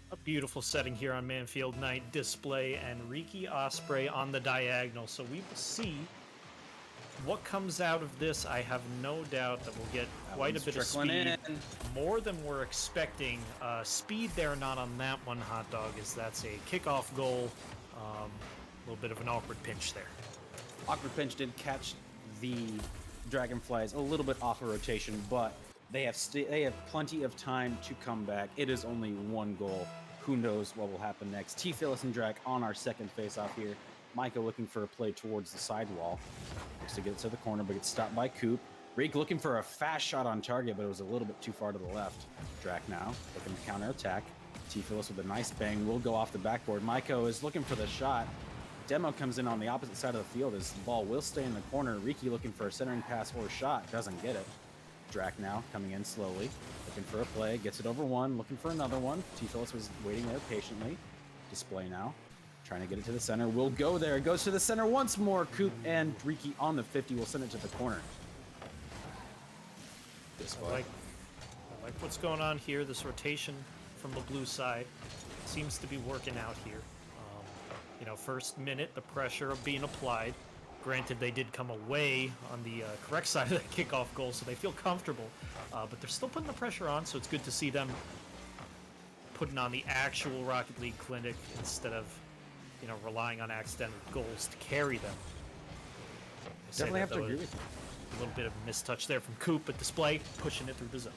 A beautiful setting here on Manfield Night display and Riki Osprey on the diagonal. So we will see what comes out of this. I have no doubt that we'll get quite a bit of speed, more than we're expecting. Speed there, not on that one, Hotdog, as that's a kickoff goal. A little bit of an awkward pinch there. Awkward pinch did catch the Dragonflies a little bit off of rotation, but they have plenty of time to come back. It is only one goal. Who knows what will happen next? T. Phyllis and Drac on our second face-off here. Micah looking for a play towards the sidewall. Looks to get to the corner, but gets stopped by Coop. Reek looking for a fast shot on target, but it was a little bit too far to the left. Drac now looking to counter-attack. T. Phyllis with a nice bang will go off the backboard. Micah is looking for the shot. Demo comes in on the opposite side of the field as the ball will stay in the corner. Riki looking for a centering pass or shot. Doesn't get it. Drac now coming in slowly, looking for a play, gets it over one, looking for another one. T. Phyllis was waiting there patiently. Display now, trying to get it to the center. Will go there, goes to the center once more. Coop and Riki on the 50 will send it to the corner. I like what's going on here. This rotation from the blue side seems to be working out here. First minute, the pressure of being applied. Granted, they did come away on the correct side of the kickoff goal, so they feel comfortable. But they're still putting the pressure on, so it's good to see them putting on the actual Rocket League clinic instead of, relying on accidental goals to carry them. Definitely have to agree with you. A little bit of a mistouch there from Coop, but Display pushing it through the zone.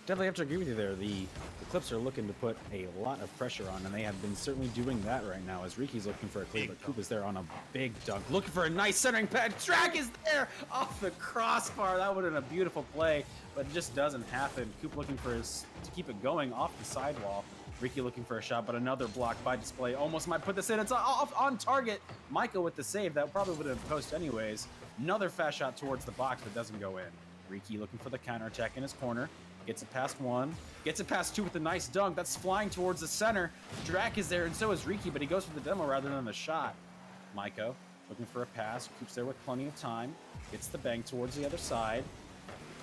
Definitely have to agree with you there. The Eclipse are looking to put a lot of pressure on, and they have been certainly doing that right now as Riki's looking for a clear, but Coop is there on a big dunk. Looking for a nice centering pad. Drac is there off the crossbar. That would have been a beautiful play, but it just doesn't happen. Coop looking for to keep it going off the sidewall. Riki looking for a shot, but another block by Display. Almost might put this in. It's off on target. Michael with the save. That probably would have been post anyways. Another fast shot towards the box, but doesn't go in. Riki looking for the counterattack in his corner. Gets it past one. Gets it past two with a nice dunk. That's flying towards the center. Drac is there, and so is Riki, but he goes for the demo rather than the shot. Maiko looking for a pass. Coop's there with plenty of time. Gets the bang towards the other side.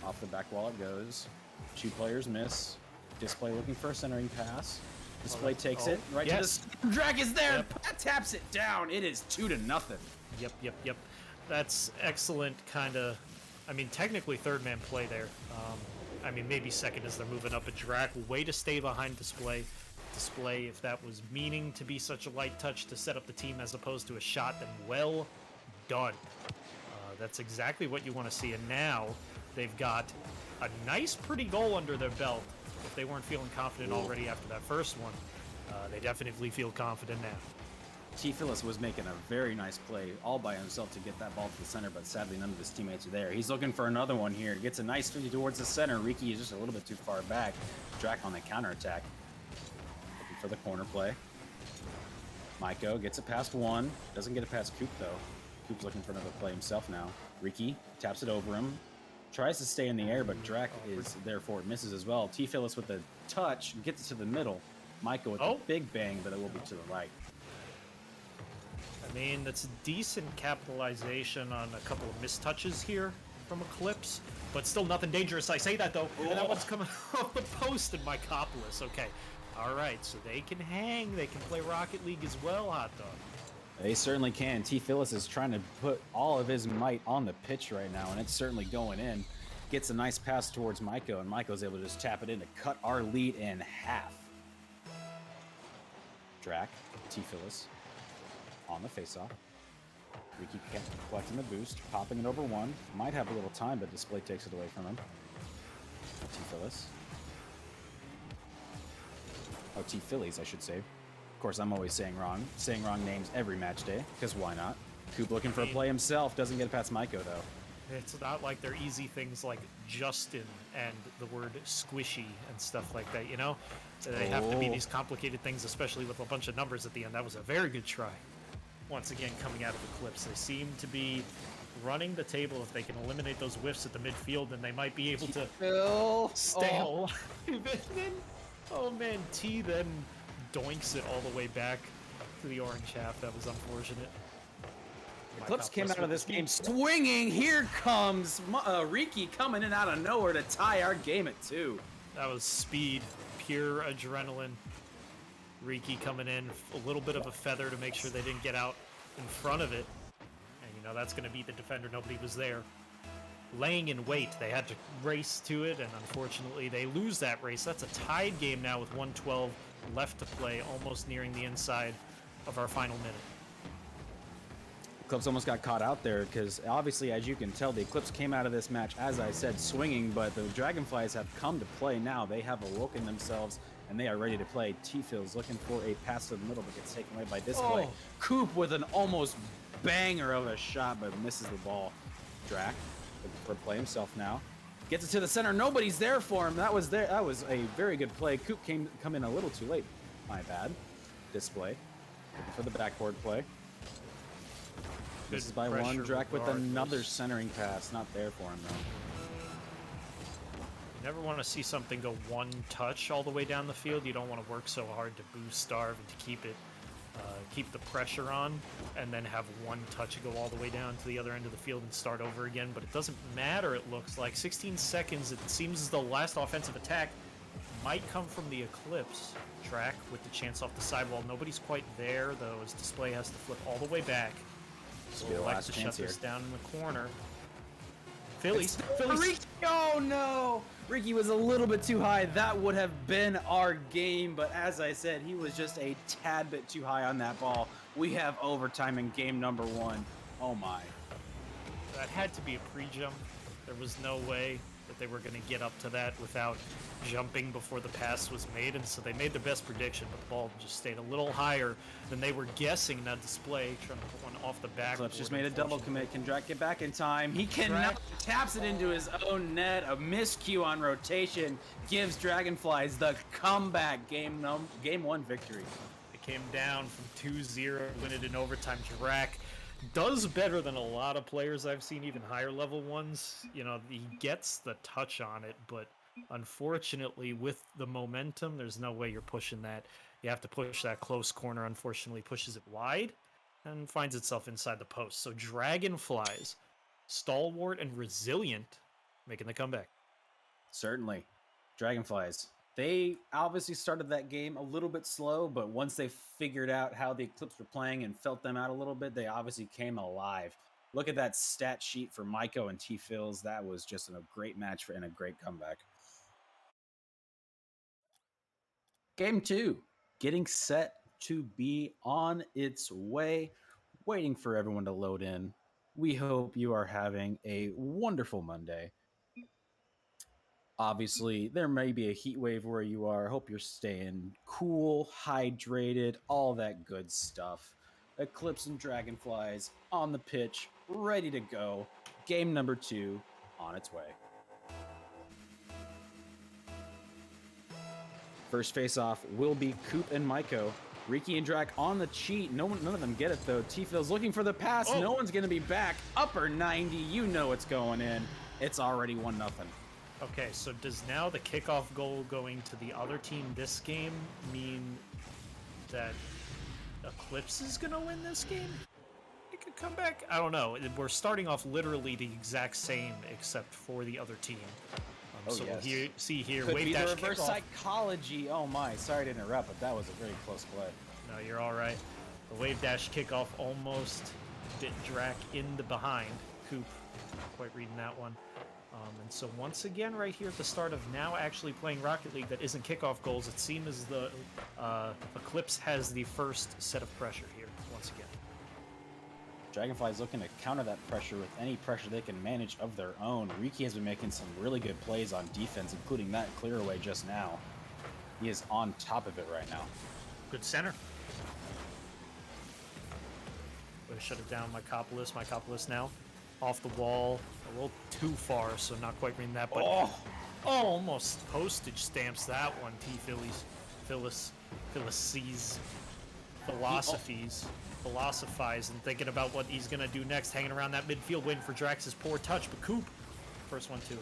Off the back wall it goes. Two players miss. Display looking for a centering pass. Display takes it right to the... Drac is there! Yep. Taps it down. It is 2-0. Yep. That's excellent technically third man play there. Maybe second as they're moving up a Drac. Way to stay behind Display. Display, if that was meaning to be such a light touch to set up the team as opposed to a shot, then well done. That's exactly what you want to see. And now they've got a nice, pretty goal under their belt. If they weren't feeling confident already after that first one, they definitely feel confident now. T. Phyllis was making a very nice play all by himself to get that ball to the center, but sadly none of his teammates are there. He's looking for another one here. Gets a nice 50 towards the center. Riki is just a little bit too far back. Drac on the counterattack. Looking for the corner play. Maiko gets it past one. Doesn't get it past Coop, though. Coop's looking for another play himself now. Riki taps it over him. Tries to stay in the air, but Drac is therefore misses as well. T. Phyllis with the touch gets it to the middle. Maiko with a big bang, but it will be to the right. That's decent capitalization on a couple of mistouches here from Eclipse, but still nothing dangerous. I say that, though, and that one's coming off the post in Mycopolis. Okay, all right, so they can hang. They can play Rocket League as well, Hotdog. They certainly can. T. Phyllis is trying to put all of his might on the pitch right now, and it's certainly going in. Gets a nice pass towards Maiko, and Maiko's able to just tap it in to cut our lead in half. Drac, T. Phyllis on the face-off. Riki collecting the boost, popping it over one. Might have a little time, but Display takes it away from him. T. Phyllis. Oh, T. Phillies, I should say. Of course, I'm always saying wrong names every match day, because why not? Coop looking for a play himself, doesn't get it past Maiko, though. It's not like they're easy things like Justin and the word squishy and stuff like that, They have to be these complicated things, especially with a bunch of numbers at the end. That was a very good try. Once again, coming out of Eclipse, they seem to be running the table. If they can eliminate those whiffs at the midfield, then they might be able to stay alive. And then, T then doinks it all the way back to the orange half. That was unfortunate. Eclipse came out of this game swinging. Here comes Riki coming in out of nowhere to tie our game at 2. That was speed, pure adrenaline. Riki coming in, a little bit of a feather to make sure they didn't get out in front of it. And, you know, that's going to beat the defender. Nobody was there. Laying in wait, they had to race to it, and unfortunately they lose that race. That's a tied game now with 1:12 left to play, almost nearing the inside of our final minute. Eclipse almost got caught out there because obviously, as you can tell, the Eclipse came out of this match, as I said, swinging, but the Dragonflies have come to play now. They have awoken themselves, and they are ready to play. T-Phil's looking for a pass to the middle, but gets taken away by Display. Coop with an almost banger of a shot, but misses the ball. Drac looking for a play himself now. Gets it to the center. Nobody's there for him. That was a very good play. Coop come in a little too late. My bad. Display looking for the backboard play. This is by one. Drac with another centering pass. Not there for him, though. You never want to see something go one touch all the way down the field. You don't want to work so hard to boost starve and to keep the pressure on, and then have one touch go all the way down to the other end of the field and start over again. But it doesn't matter, it looks like. 16 seconds. It seems as though the last offensive attack might come from the Eclipse. Drac with the chance off the sidewall. Nobody's quite there, though, as Display has to flip all the way back. We'll like to shut this down in the corner. Phillies. Oh no! Riki was a little bit too high. That would have been our game, but as I said, he was just a tad bit too high on that ball. We have overtime in game number 1. Oh my. That had to be a pre-jump. There was no way that they were going to get up to that without jumping before the pass was made, and so they made their best prediction, but the ball just stayed a little higher than they were guessing. Now Display trying to put one off the back. Eclipse just made a double commit. Can Drac get back in time? He cannot. Taps it into his own net. A miscue on rotation gives Dragonflies the comeback game 1 victory. It came down from 2-0, win it in overtime. Drac does better than a lot of players I've seen, even higher level ones. You know, he gets the touch on it, but unfortunately, with the momentum, there's no way you're pushing that. You have to push that close corner. Unfortunately, pushes it wide and finds itself inside the post. So Dragonflies, stalwart and resilient, making the comeback. Certainly. Dragonflies. They obviously started that game a little bit slow, but once they figured out how the Eclipse were playing and felt them out a little bit, they obviously came alive. Look at that stat sheet for Maiko and T-Phils. That was just a great match and a great comeback. Game 2, getting set to be on its way, waiting for everyone to load in. We hope you are having a wonderful Monday. Obviously, there may be a heat wave where you are. Hope you're staying cool, hydrated, all that good stuff. Eclipse and Dragonflies on the pitch, ready to go. Game number 2 on its way. First face-off will be Coop and Maiko. Riki and Drac on the cheat. None of them get it, though. T-Phil's looking for the pass. No one's going to be back. Upper 90. You know it's going in. It's already 1-0. Okay, so does now the kickoff goal going to the other team this game mean that Eclipse is going to win this game? It could come back. I don't know. We're starting off literally the exact same except for the other team. So yes. We'll see here. Could be the reverse psychology. Oh my, sorry to interrupt, but that was a very close play. No, you're all right. The wave dash kickoff almost bit Drac in the behind. Coop, not quite reading that one. And so once again, right here at the start of now actually playing Rocket League that isn't kickoff goals, it seems as the Eclipse has the first set of pressure here once again. Dragonflies looking to counter that pressure with any pressure they can manage of their own. Riki has been making some really good plays on defense, including that clear away just now. He is on top of it right now. Good center. Going to shut it down. Mycopolis now. Off the wall. A little too far, so not quite reading that. But almost postage stamps that one. Phyllis sees philosophize and thinking about what he's going to do next, hanging around that midfield waiting for Drax's poor touch, but Coop, first one to it.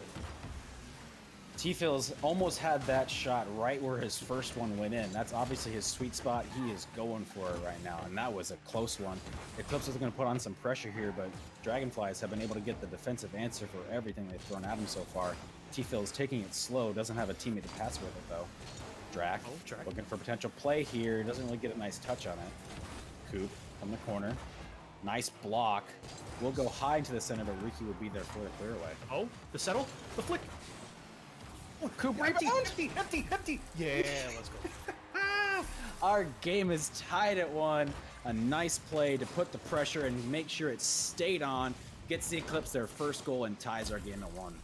T-Phil's almost had that shot right where his first one went in. That's obviously his sweet spot. He is going for it right now, and that was a close one. Eclipse is going to put on some pressure here, but Dragonflies have been able to get the defensive answer for everything they've thrown at him so far. T-Phil's taking it slow, doesn't have a teammate to pass with it though. Drac, looking for potential play here, doesn't really get a nice touch on it. Coop from the corner, nice block. We'll go high into the center, but Riki would be there for the clear away. Oh, the settle, the flick. Oh, Coop Empty. Yeah, let's go. Our game is tied at 1. A nice play to put the pressure and make sure it stayed on. Gets the Eclipse their first goal and ties our game at 1.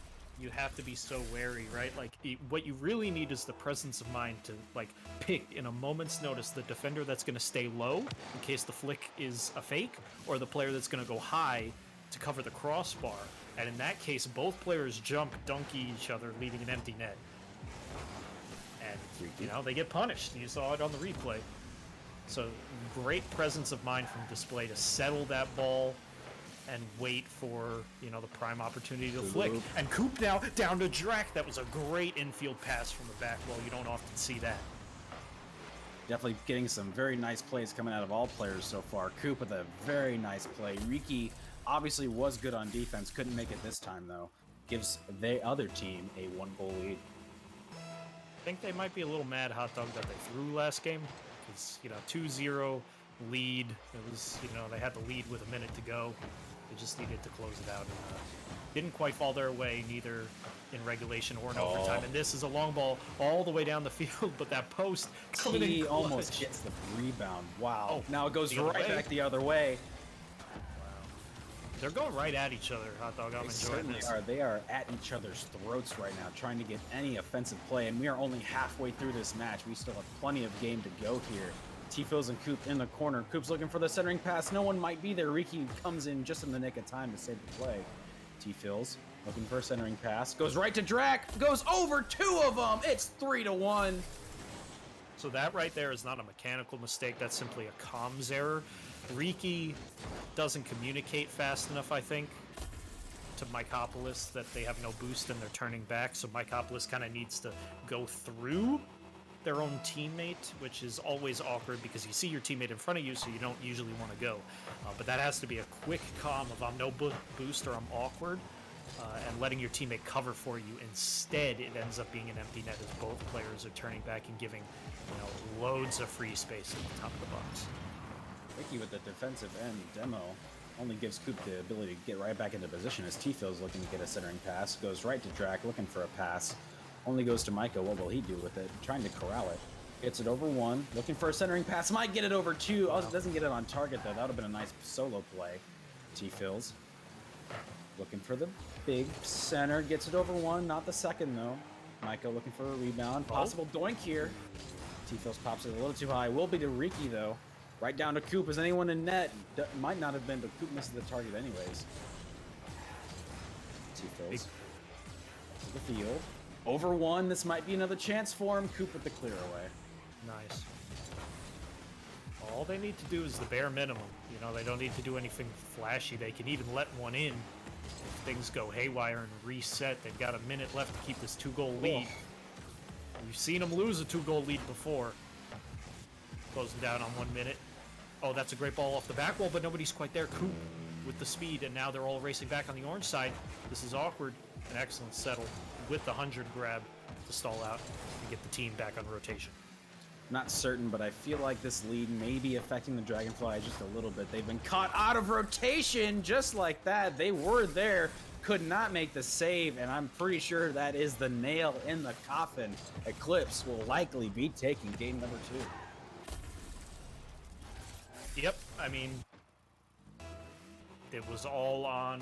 You have to be so wary, right? Like, what you really need is the presence of mind to, like, pick in a moment's notice the defender that's going to stay low in case the flick is a fake, or the player that's going to go high to cover the crossbar. And in that case, both players jump, donkey each other, leaving an empty net. And, you know, they get punished. You saw it on the replay. So, great presence of mind from Display to settle that ball and wait for, you know, the prime opportunity to flick. And Coop now down to Drac. That was a great infield pass from the back wall. You don't often see that. Definitely getting some very nice plays coming out of all players so far. Coop with a very nice play. Riki obviously was good on defense. Couldn't make it this time, though. Gives the other team a 1-goal lead. I think they might be a little mad, Hotdog, that they threw last game. Because, you know, 2-0 lead. It was, you know, they had the lead with a minute to go. They just needed to close it out. And didn't quite fall their way, neither in regulation or in overtime. And this is a long ball all the way down the field, but that post coming in He clutch. almost gets the rebound. Wow. Oh, now it goes the other right way. back the other way. They're going right at each other, Hotdog. I'm They enjoying certainly this. are. They are at each other's throats right now, trying to get any offensive play, and we are only halfway through this match. We still have plenty of game to go here. T-Phils and Coop in the corner. Coop's looking for the centering pass. No one might be there. Riki comes in just in the nick of time to save the play. T-Phils looking for a centering pass. Goes right to Drac. Goes over 2 of them. It's 3-1. So that right there is not a mechanical mistake. That's simply a comms error. Riki doesn't communicate fast enough, I think, to Mycopolis that they have no boost and they're turning back. So Mycopolis kind of needs to go through their own teammate, which is always awkward because you see your teammate in front of you, so you don't usually want to go. But that has to be a quick comm of I'm no boost or I'm awkward, and letting your teammate cover for you. Instead, it ends up being an empty net as both players are turning back and giving, you know, loads of free space at the top of the box. Riki with the defensive end demo only gives Coop the ability to get right back into position as T-Phil's looking to get a centering pass. Goes right to Drac, looking for a pass. Only goes to Micah. What will he do with it? Trying to corral it. Gets it over 1. Looking for a centering pass. Might get it over 2. Oh, doesn't get it on target, though. That would have been a nice solo play. T-Phils. Looking for the big center. Gets it over 1. Not the second, though. Micah looking for a rebound. Possible doink here. T-Phils pops it a little too high. Will be to Riki, though. Right down to Coop. Is anyone in net? Might not have been, but Coop misses the target anyways. T-Phils. To the field. Over 1. This might be another chance for him. Coop with the clear away. Nice. All they need to do is the bare minimum. You know, they don't need to do anything flashy. They can even let one in. If things go haywire and reset, they've got a minute left to keep this 2-goal lead. We've seen them lose a 2-goal lead before. Closing down on 1 minute. Oh, that's a great ball off the back wall, but nobody's quite there. Coop with the speed, and now they're all racing back on the orange side. This is awkward. An excellent settle with the 100 grab to stall out and get the team back on rotation. Not certain, but I feel like this lead may be affecting the Dragonflies just a little bit. They've been caught out of rotation just like that. They were there, could not make the save, and I'm pretty sure that is the nail in the coffin. Eclipse will likely be taking game number 2. Yep, I mean, it was all on,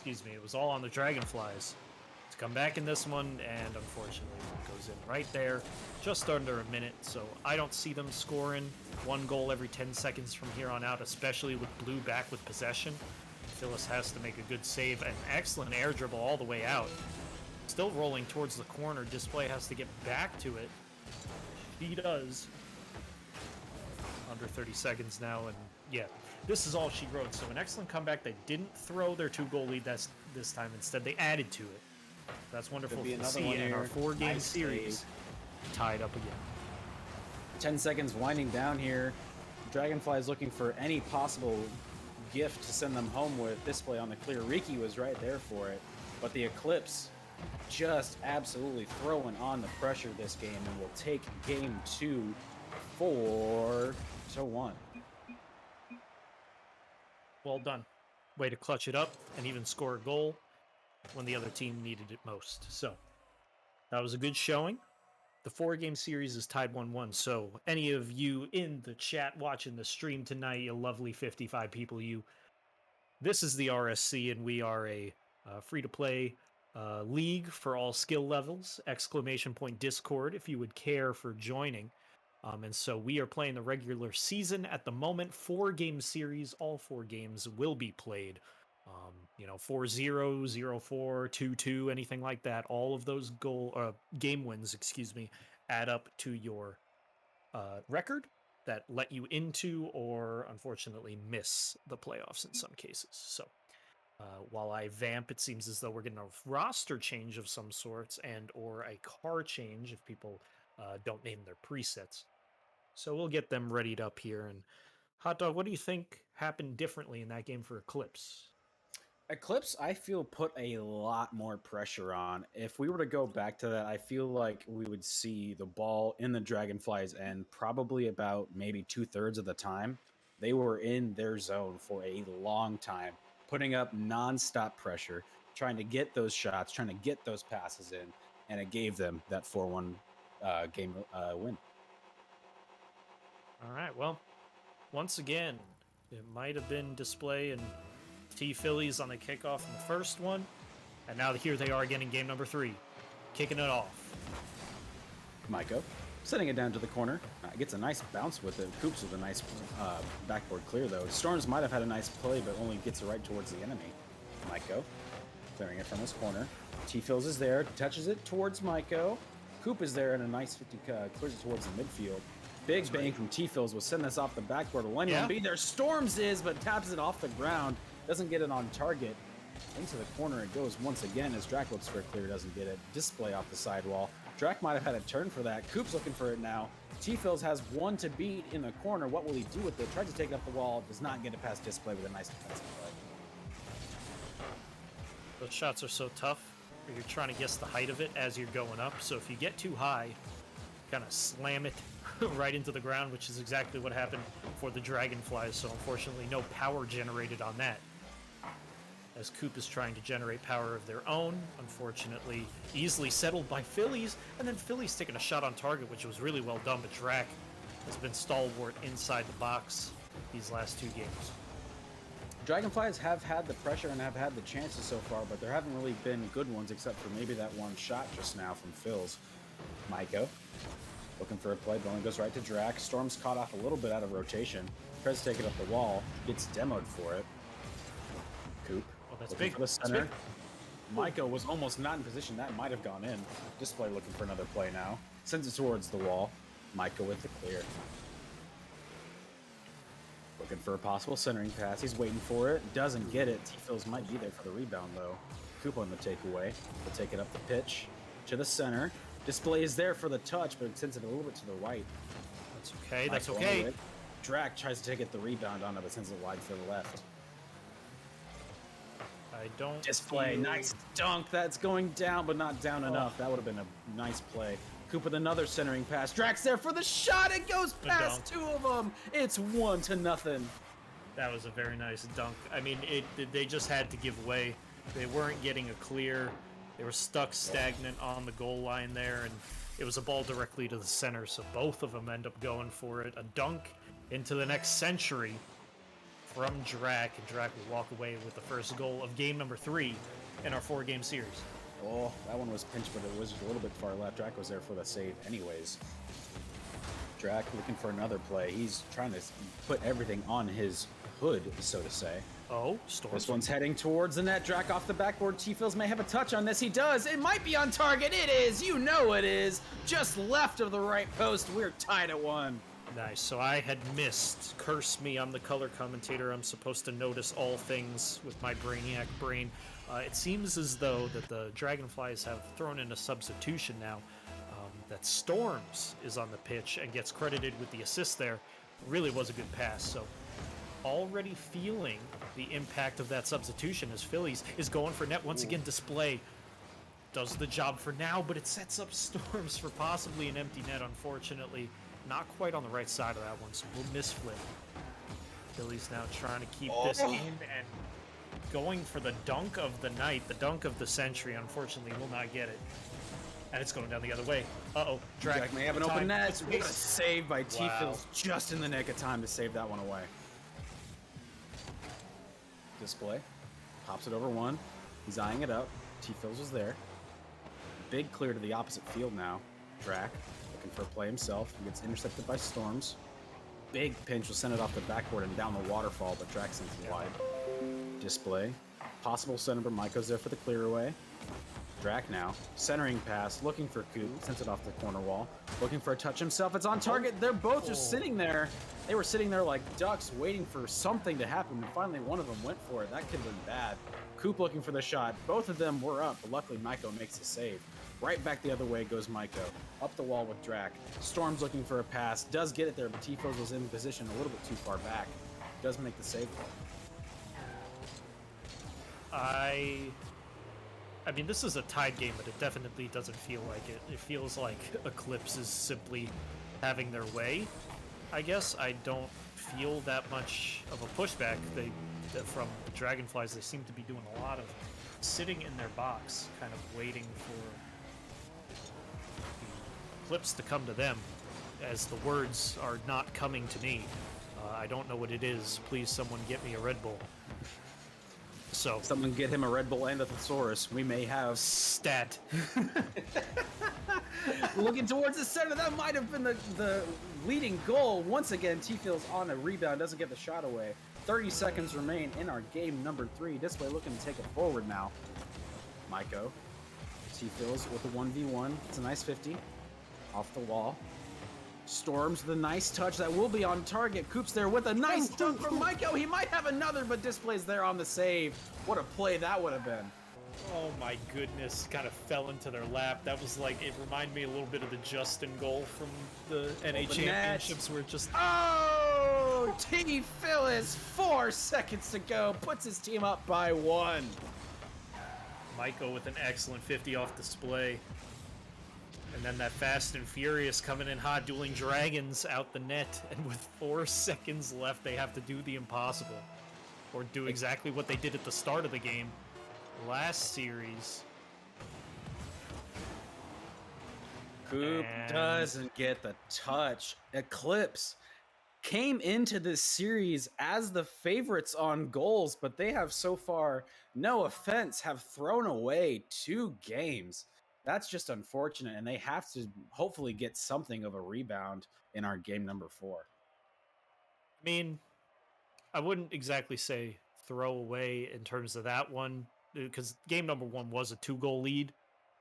it was all on the Dragonflies to come back in this one, and unfortunately it goes in right there, just under a minute, so I don't see them scoring 1 goal every 10 seconds from here on out, especially with Blue back with possession. Phyllis has to make a good save, an excellent air dribble all the way out. Still rolling towards the corner, Display has to get back to it. He does. Under 30 seconds now, and yeah, this is all she wrote. So an excellent comeback. They didn't throw their 2-goal lead this time. Instead, they added to it. That's wonderful to see in our 4-game Nice series. Tied up again. 10 seconds winding down here. Dragonflies looking for any possible gift to send them home with. Display on the clear. Riki was right there for it. But the Eclipse just absolutely throwing on the pressure this game and will take game 2 4-1. Well done. Way to clutch it up and even score a goal when the other team needed it most. So that was a good showing. The 4-game series is tied 1-1. So any of you in the chat watching the stream tonight, you lovely 55 people, this is the RSC, and we are a free-to-play league for all skill levels. ! Discord if you would care for joining. And so we are playing the regular season at the moment. 4-game series. All 4 games will be played. 4-0, 0-4, 2-2, anything like that. All of those game wins, add up to your record that let you into or unfortunately miss the playoffs in some cases. So while I vamp, it seems as though we're getting a roster change of some sorts and or a car change if people don't name their presets. So we'll get them readied up here. And Hotdog, what do you think happened differently in that game for Eclipse? Eclipse, I feel, put a lot more pressure on. If we were to go back to that, I feel like we would see the ball in the Dragonflies end probably about maybe 2/3 of the time. They were in their zone for a long time, putting up nonstop pressure, trying to get those shots, trying to get those passes in, and it gave them that 4-1 game win. All right, well, once again, it might have been display and T-Phillies on the kickoff in the first one, and now here they are again in game number 3, kicking it off. Maiko setting it down to the corner. Gets a nice bounce with it. Coops with a nice backboard clear, though. Storms might have had a nice play, but only gets it right towards the enemy. Maiko clearing it from his corner. T-Phillies is there, touches it towards Maiko. Coop is there, and a nice 50 clears it towards the midfield. Big bang from T-Phillies will send this off the backboard. One be there. Storms is, but taps it off the ground. Doesn't get it on target. Into the corner it goes once again as Drac looks for a clear, doesn't get it. Display off the sidewall. Drac might have had a turn for that. Coop's looking for it now. T-Phillies has one to beat in the corner. What will he do with it? Tries to take it up the wall. Does not get it past Display with a nice defensive play. Those shots are so tough. You're trying to guess the height of it as you're going up. So if you get too high, kind of slam it right into the ground, which is exactly what happened for the Dragonflies. So unfortunately, no power generated on that, as Coop is trying to generate power of their own. Unfortunately, easily settled by Phillies, and then Phillies taking a shot on target, which was really well done, but Drac has been stalwart inside the box these last 2 games. Dragonflies have had the pressure and have had the chances so far, but there haven't really been good ones except for maybe that one shot just now from Phil's. Maiko looking for a play, but only goes right to Drac. Storm's caught off a little bit out of rotation. Tries to take it up the wall, gets demoed for it. Coop. Oh, that's looking big. for the center. Maiko was almost not in position. That might have gone in. Display looking for another play now. Sends it towards the wall. Maiko with the clear. Looking for a possible centering pass. He's waiting for it. Doesn't get it. T-Phillies might be there for the rebound, though. Coop on the takeaway. Will take it up the pitch to the center. Display is there for the touch, but it sends it a little bit to the right. That's okay. Maiko That's okay. Drac tries to get the rebound on it, but sends it wide for the left. I don't Display, nice dunk. That's going down, but not down enough. That would have been a nice play. Coop with another centering pass. Drac's there for the shot. It goes past 2 of them. It's 1-0. That was a very nice dunk. I mean, they just had to give way. They weren't getting a clear. They were stuck stagnant on the goal line there, and it was a ball directly to the center, so both of them end up going for it. A dunk into the next century from Drac, and Drac will walk away with the first goal of game number 3 in our 4-game series. Oh, that one was pinched, but it was a little bit far left. Drac was there for the save anyways. Drac looking for another play. He's trying to put everything on his hood, so to say. Oh, Storm. This one's heading towards the net. Drac off the backboard. T-Phillies may have a touch on this. He does. It might be on target. It is. You know it is. Just left of the right post. We're tied at 1. Nice. So I had missed. Curse me, I'm the color commentator. I'm supposed to notice all things with my brainiac brain. It seems as though that the Dragonflies have thrown in a substitution now. That Storms is on the pitch and gets credited with the assist there. Really was a good pass. So already feeling the impact of that substitution as Phillies is going for net once again. Display does the job for now, but it sets up Storms for possibly an empty net. Unfortunately, not quite on the right side of that one, so we'll miss flip. Phillies now trying to keep this in and going for the dunk of the night, the dunk of the century. Unfortunately, will not get it. And it's going down the other way. Uh-oh. Jack may have an open net. What a save by T-Fills, just in the nick of time to save that one away. Display. Pops it over one. He's eyeing it up. T-Fills was there. Big clear to the opposite field now. Drac looking for a play himself. He gets intercepted by Storms. Big pinch will send it off the backboard and down the waterfall, but Drac sends it wide. Display. Possible center, Maiko's there for the clear away. Drac now, centering pass, looking for Coop, sends it off the corner wall, looking for a touch himself. It's on target. They're both just sitting there. They were sitting there like ducks, waiting for something to happen. And finally, one of them went for it. That could have been bad. Coop looking for the shot. Both of them were up, but luckily Maiko makes the save. Right back the other way goes Maiko. Up the wall with Drac. Storm's looking for a pass. Does get it there, but Tifos was in position a little bit too far back. Does make the save though. I mean, this is a tied game, but it definitely doesn't feel like it. It feels like Eclipse is simply having their way, I guess. I don't feel that much of a pushback from the Dragonflies. They seem to be doing a lot of sitting in their box, kind of waiting for the Eclipse to come to them, as the words are not coming to me. I don't know what it is. Please, someone get me a Red Bull. So someone get him a Red Bull and a thesaurus. We may have stat. Looking towards the center, that might have been the leading goal. Once again, T-Fields on a rebound, doesn't get the shot away. 30 seconds remain in our game number 3. Display looking to take it forward now. Maiko. T-Fields with a 1v1. It's a nice 50. Off the wall. Storms the nice touch that will be on target. Coop's there with a nice dunk from Maiko. He might have another, but Display's there on the save. What a play that would have been. Oh my goodness, kind of fell into their lap. That was like, it reminded me a little bit of the Justin goal from the NA Championships where it just... Oh! T-Phyllis, 4 seconds to go, puts his team up by 1. Maiko with an excellent 50 off display. And then that Fast and Furious coming in hot, dueling dragons out the net. And with 4 seconds left, they have to do the impossible. Or do exactly what they did at the start of the game last series. Coop doesn't get the touch. Eclipse came into this series as the favorites on goals, but they have so far, no offense, have thrown away 2 games. That's just unfortunate, and they have to hopefully get something of a rebound in our game number 4. I mean, I wouldn't exactly say throw away in terms of that one, because game number 1 was a 2-goal lead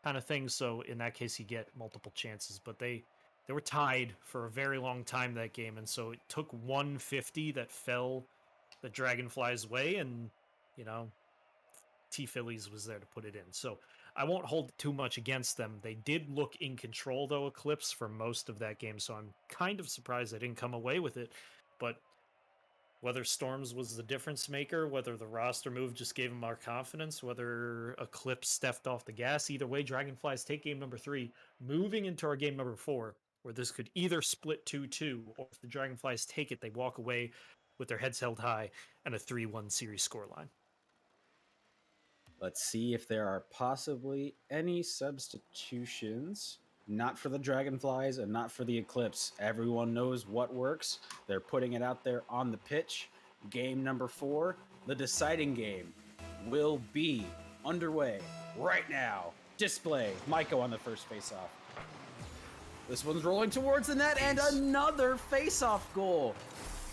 kind of thing, so in that case you get multiple chances, but they were tied for a very long time that game, and so it took 150 that fell the Dragonflies' way, and, you know, T-Phillies was there to put it in. So I won't hold too much against them. They did look in control, though, Eclipse, for most of that game, so I'm kind of surprised they didn't come away with it. But whether Storms was the difference maker, whether the roster move just gave them our confidence, whether Eclipse stepped off the gas, either way, Dragonflies take game number 3, moving into our game number 4, where this could either split 2-2, or if the Dragonflies take it, they walk away with their heads held high and a 3-1 series scoreline. Let's see if there are possibly any substitutions. Not for the Dragonflies and not for the Eclipse. Everyone knows what works. They're putting it out there on the pitch. Game number 4, the deciding game, will be underway right now. Display. Maiko on the first faceoff. This one's rolling towards the net, and another face-off goal.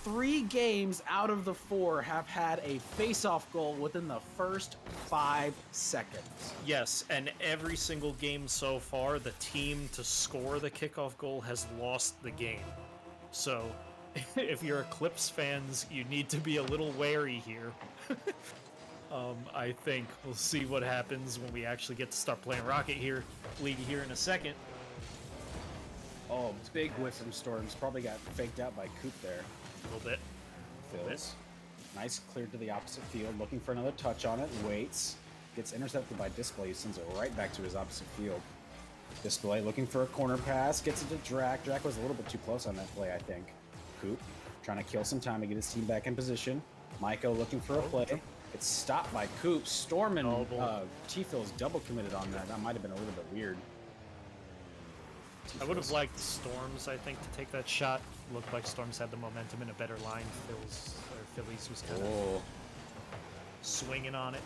3 games out of the 4 have had a face-off goal within the first 5 seconds. Yes, and every single game so far, the team to score the kickoff goal has lost the game. So, if you're Eclipse fans, you need to be a little wary here. I think we'll see what happens when we actually get to start playing Rocket League here in a second. Oh, big whiff from Storms. Probably got faked out by Coop there. A little bit. Phils. Nice clear to the opposite field, looking for another touch on it, waits, gets intercepted by Display, sends it right back to his opposite field. Display looking for a corner pass, gets it to Drac. Drac was a little bit too close on that play, I think. Coop trying to kill some time to get his team back in position. Maiko looking for a play. It's stopped by Coop. Storm and T-Phil's double committed on that. That might have been a little bit weird. I would have liked Storms, I think, to take that shot. Looked like Storms had the momentum in a better line. Phillies was kind of swinging on it.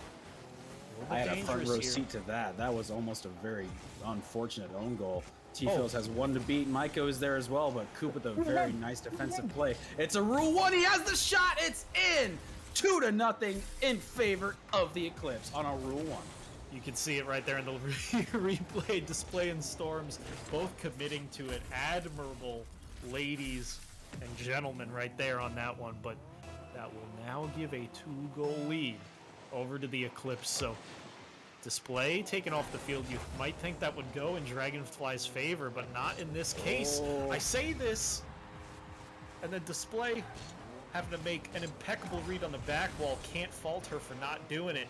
I had a front row seat to that. That was almost a very unfortunate own goal. T-Phil's has one to beat. Maiko is there as well, but Coop with a very nice defensive play. It's a Rule 1. He has the shot. It's in. 2-0 in favor of the Eclipse on a Rule 1. You can see it right there in the replay. Display and Storms both committing to it. Admirable ladies and gentlemen right there on that one, but that will now give a 2-goal lead over to the Eclipse. So Display taken off the field. You might think that would go in Dragonfly's favor, but not in this case. I say this, and then Display having to make an impeccable read on the back wall. Can't fault her for not doing it.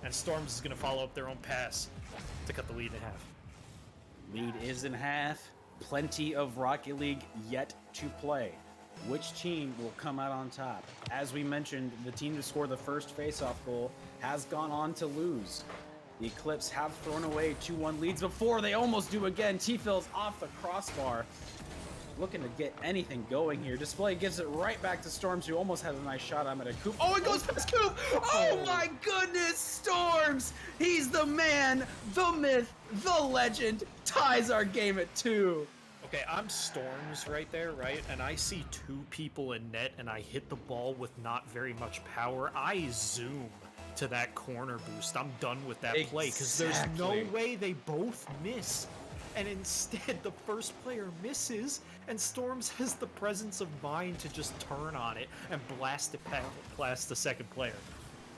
And Storms is going to follow up their own pass to cut the lead in half. Lead is in half. Plenty of Rocket League yet to play. Which team will come out on top? As we mentioned, the team to score the first face-off goal has gone on to lose. The Eclipse have thrown away 2-1 leads before. They almost do again. T-Phil's off the crossbar. Looking to get anything going here. Display gives it right back to Storms, who almost has a nice shot on it at Coop. Oh, it goes past Coop! Oh my goodness, Storms! He's the man, the myth, the legend, ties our game at 2. Okay, I'm Storms right there, right? And I see 2 people in net, and I hit the ball with not very much power. I zoom to that corner boost. I'm done with that play, because there's no way they both miss. And instead, the first player misses, and Storms has the presence of mind to just turn on it and blast it past the second player.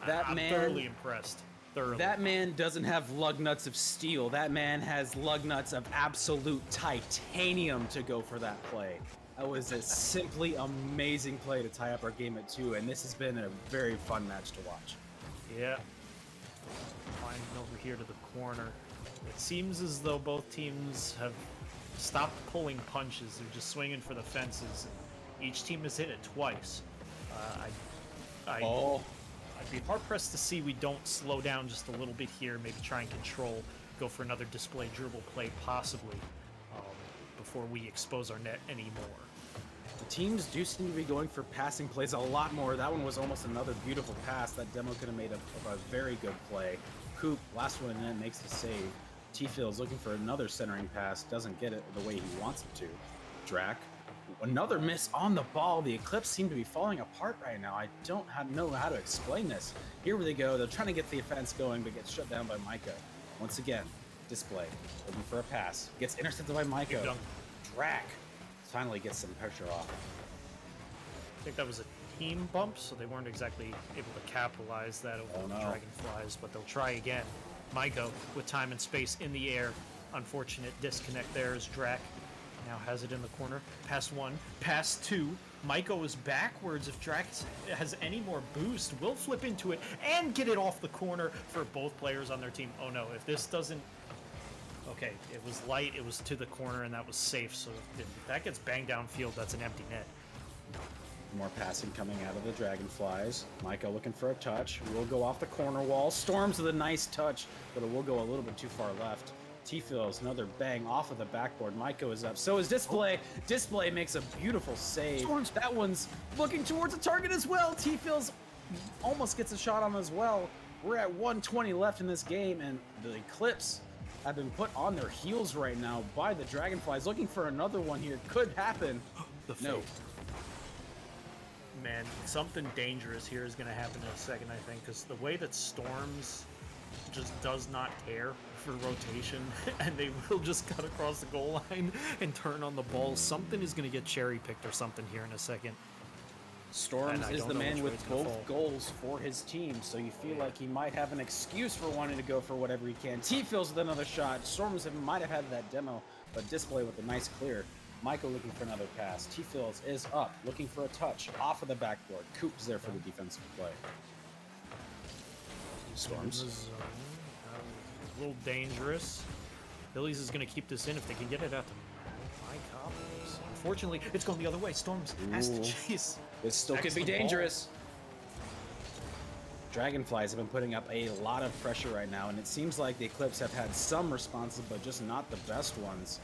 I'm thoroughly impressed. That man doesn't have lug nuts of steel. That man has lug nuts of absolute titanium to go for that play. That was a simply amazing play to tie up our game at 2, and this has been a very fun match to watch. Yeah. Finding over here to the corner. It seems as though both teams have stopped pulling punches. They're just swinging for the fences. Each team has hit it twice. I'd be hard-pressed to see we don't slow down just a little bit here, maybe try and control, go for another display dribble play possibly, before we expose our net anymore. The teams do seem to be going for passing plays a lot more. That one was almost another beautiful pass. That demo could have made a very good play. Coop, last one in net, makes the save. T-Phil is looking for another centering pass, doesn't get it the way he wants it to. Drac, another miss on the ball. The Eclipse seem to be falling apart right now. I don't know how to explain this. Here they go. They're trying to get the offense going, but gets shut down by Maiko. Once again, Display, looking for a pass. Gets intercepted by Maiko. Drac finally gets some pressure off. I think that was a team bump, so they weren't exactly able to capitalize that over the Dragonflies, but they'll try again. Maiko with time and space in the air. Unfortunate disconnect there as Drac now has it in the corner. Pass 1, pass 2. Maiko is backwards. If Drac has any more boost, will flip into it and get it off the corner for both players on their team. Oh no, if this doesn't... Okay, it was light, it was to the corner, and that was safe, so if that gets banged downfield, that's an empty net. More passing coming out of the Dragonflies. Maiko looking for a touch. Will go off the corner wall. Storms with a nice touch, but it will go a little bit too far left. T-Phil's another bang off of the backboard. Maiko is up. So is Display. Display makes a beautiful save. Storms. That one's looking towards the target as well. T-Phil's almost gets a shot on as well. We're at 120 left in this game, and the Eclipse have been put on their heels right now by the Dragonflies. Looking for another one here. Could happen. No. Man, something dangerous here is going to happen in a second, I think, because the way that Storms just does not care for rotation, and they will just cut across the goal line and turn on the ball. Something is going to get cherry-picked or something here in a second. Storms is the man with both goals for his team, so you feel like he might have an excuse for wanting to go for whatever he can. T-Phil's with another shot. Storms might have had that demo, but Display with a nice clear. Michael looking for another pass. T-Fills is up, looking for a touch off of the backboard. Coop's there for the defensive play. Storms. A little dangerous. Phillies is going to keep this in if they can get it out to Mike Hoppers. Unfortunately, it's going the other way. Storms has to chase. This still could be dangerous. Dragonflies have been putting up a lot of pressure right now, and it seems like the Eclipse have had some responses, but just not the best ones.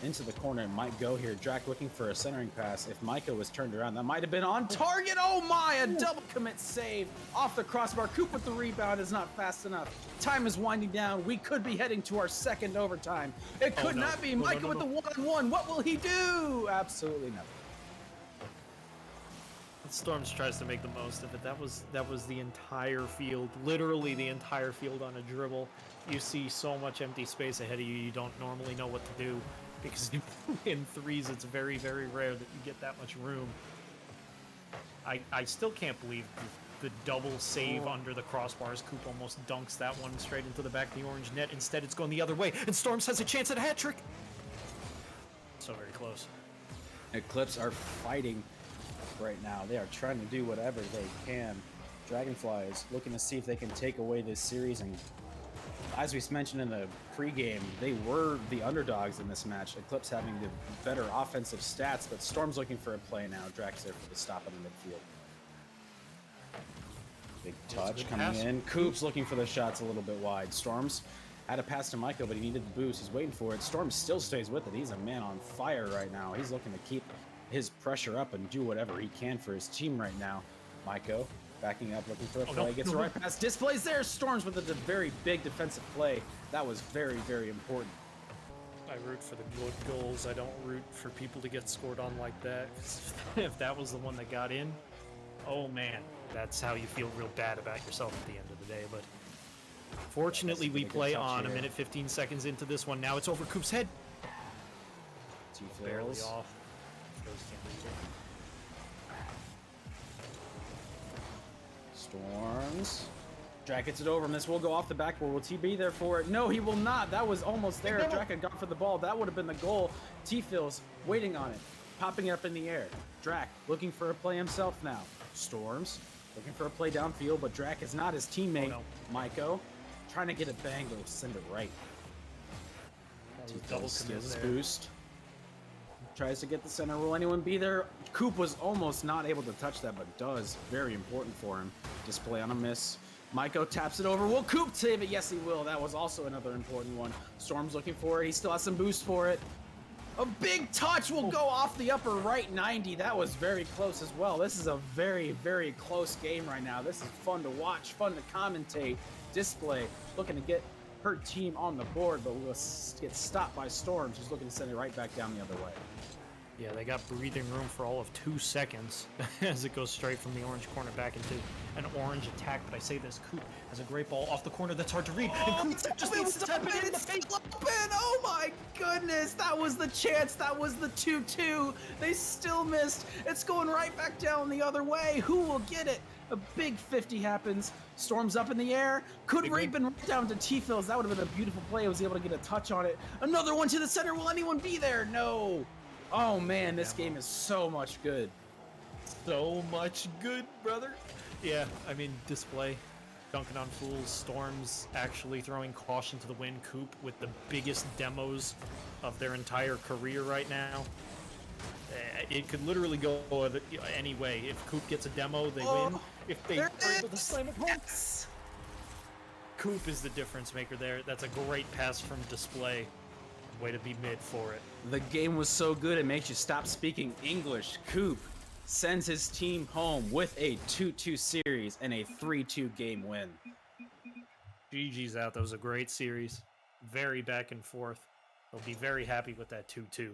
Into the corner, it might go here. Drac looking for a centering pass. If Micah was turned around, that might have been on target. Oh my, a double commit save off the crossbar. Coop with the rebound is not fast enough. Time is winding down. We could be heading to our second overtime. It could not be. Micah with the one-on-one. What will he do? Absolutely nothing. Storms tries to make the most of it. That was the entire field, literally the entire field on a dribble. You see so much empty space ahead of you. You don't normally know what to do because in threes it's very, very rare that you get that much room. I still can't believe the double save under the crossbars. Coop almost dunks that one straight into the back of the orange net. Instead, it's going the other way, and Storms has a chance at a hat trick. So very close. Eclipse are fighting right now. They are trying to do whatever they can. Dragonflies looking to see if they can take away this series, and as we mentioned in the pregame, they were the underdogs in this match. Eclipse having the better offensive stats, but Storm's looking for a play now. Drax there for the stop in the midfield. Big touch coming in. Coop's looking for the shots a little bit wide. Storms had a pass to Michael, but he needed the boost. He's waiting for it. Storm still stays with it. He's a man on fire right now. He's looking to keep his pressure up and do whatever he can for his team right now. Maiko backing up, looking for a play. Gets the right pass. Displays there. Storms with a very big defensive play. That was very, very important. I root for the good goals. I don't root for people to get scored on like that. 'Cause if that was the one that got in, oh man, that's how you feel real bad about yourself at the end of the day. But fortunately, we play on a minute 15 seconds into this one. Now it's over Coop's head. Barely off. Storms. Drac gets it over, and this will go off the backboard. Will T be there for it? No, he will not. That was almost there. If Drac had gone for the ball, that would have been the goal. T-Fills waiting on it, popping up in the air. Drac looking for a play himself now. Storms looking for a play downfield, but Drac is not his teammate. Maiko trying to get it banged, but send it right. Double steals this boost. Tries to get the center. Will anyone be there? Coop was almost not able to touch that, but does. Very important for him. Display on a miss. Maiko taps it over. Will Coop save it? Yes, he will. That was also another important one. Storm's looking for it. He still has some boost for it. A big touch will go off the upper right 90. That was very close as well. This is a very, very close game right now. This is fun to watch, fun to commentate. Display looking to get her team on the board, but will get stopped by Storm. She's looking to send it right back down the other way. Yeah, they got breathing room for all of 2 seconds as it goes straight from the orange corner back into an orange attack. But I say this, Coop has a great ball off the corner that's hard to read. And Coop just needs to tap it in the face. Oh my goodness, that was the chance. That was the 2-2. They still missed. It's going right back down the other way. Who will get it? A big 50 happens. Storm's up in the air. Could have been right down to T-Fills. That would have been a beautiful play. I was able to get a touch on it. Another one to the center. Will anyone be there? No. Oh man, this game is so much good. So much good, brother. Yeah, I mean, display, dunking on fools, Storms actually throwing caution to the wind. Coop with the biggest demos of their entire career right now. It could literally go any way. If Coop gets a demo, they win. If they are able to slam it home, Coop is the difference maker there. That's a great pass from display. Way to be mid for it. The game was so good it makes you stop speaking English. Coop sends his team home with a 2-2 series and a 3-2 game win. GG's out. That was a great series. Very back and forth. They'll be very happy with that 2-2.